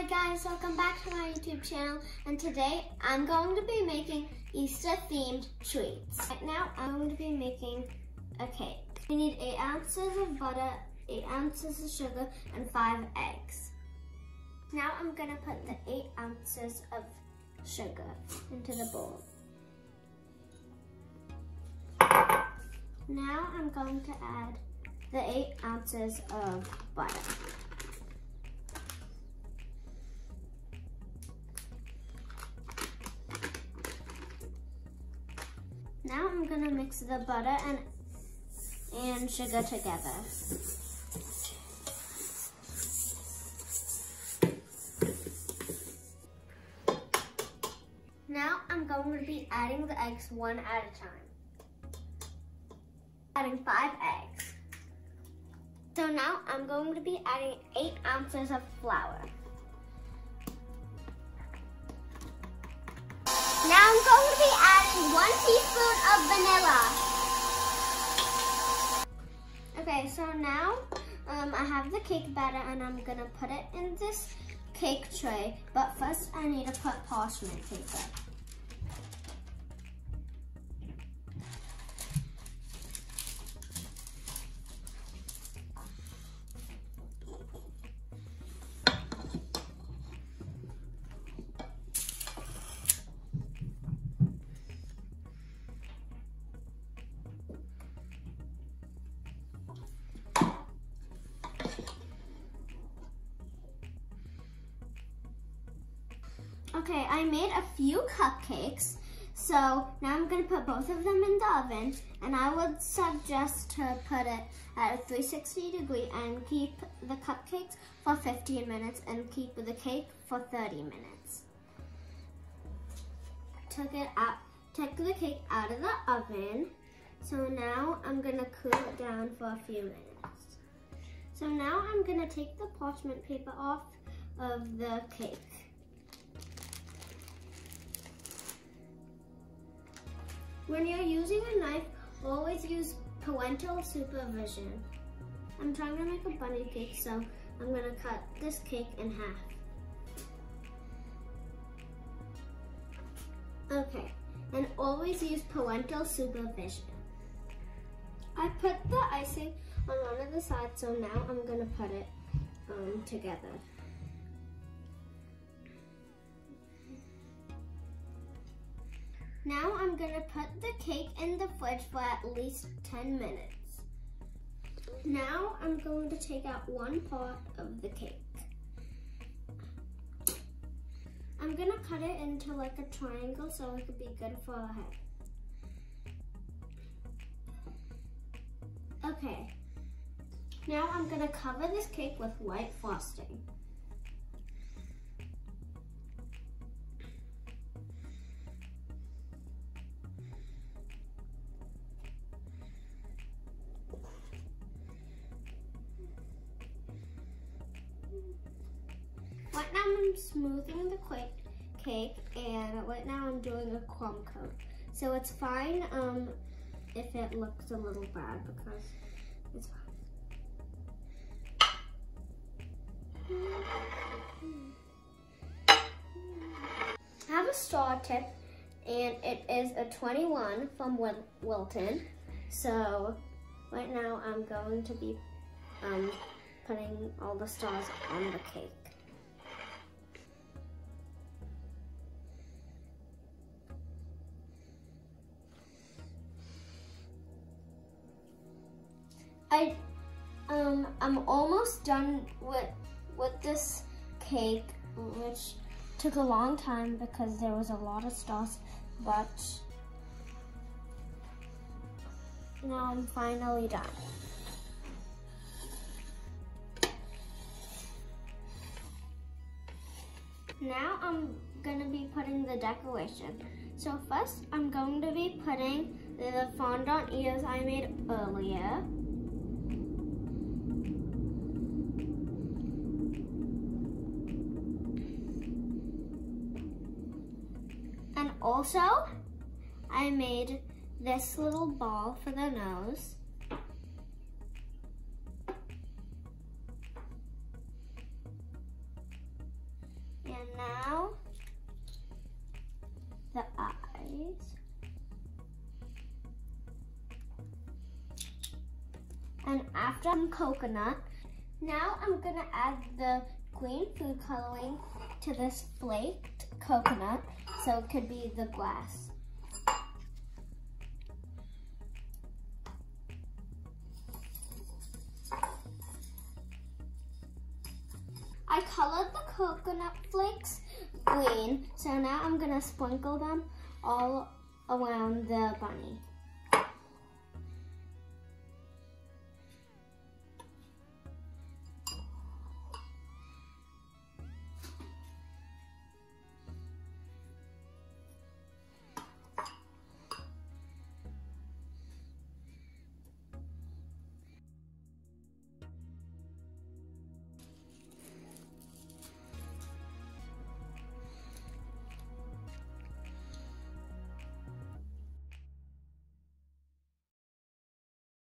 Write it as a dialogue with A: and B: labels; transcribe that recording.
A: Hi guys, welcome back to my YouTube channel, and today I'm going to be making Easter themed treats. Right now I'm going to be making a cake. We need 8 ounces of butter, 8 ounces of sugar, and 5 eggs. Now I'm going to put the 8 ounces of sugar into the bowl. Now I'm going to add the 8 ounces of butter. Now I'm going to mix the butter and sugar together. Now I'm going to be adding the eggs one at a time. Adding 5 eggs. So now I'm going to be adding 8 ounces of flour. Now I'm going to be adding 1 teaspoon of vanilla. Okay, so now I have the cake batter and I'm gonna put it in this cake tray, but first I need to put parchment paper. Okay, I made a few cupcakes, so now I'm going to put both of them in the oven, and I would suggest to put it at a 360 degree and keep the cupcakes for 15 minutes and keep the cake for 30 minutes. Took the cake out of the oven, so now I'm going to cool it down for a few minutes. So now I'm going to take the parchment paper off of the cake. When you're using a knife, always use parental supervision. I'm trying to make a bunny cake, so I'm going to cut this cake in half. Okay, and always use parental supervision. I put the icing on one of the sides, so now I'm going to put it together. Now I'm going to put the cake in the fridge for at least 10 minutes. Now I'm going to take out one part of the cake. I'm going to cut it into like a triangle so it could be good for a head. Okay. Now I'm going to cover this cake with white frosting. Right now I'm smoothing the cake, and right now I'm doing a crumb coat. So it's fine if it looks a little bad, because it's fine. I have a straw tip, and it is a 21 from Wilton. So right now I'm going to be putting all the stars on the cake. I'm almost done with this cake, which took a long time because there was a lot of stars, but now I'm finally done. Now I'm gonna be putting the decoration. So first I'm going to be putting the fondant ears I made earlier. And also, I made this little ball for the nose. and after coconut. Now I'm gonna add the green food coloring to this flaked coconut, so it could be the glass. I colored the coconut flakes green, so now I'm gonna sprinkle them all around the bunny.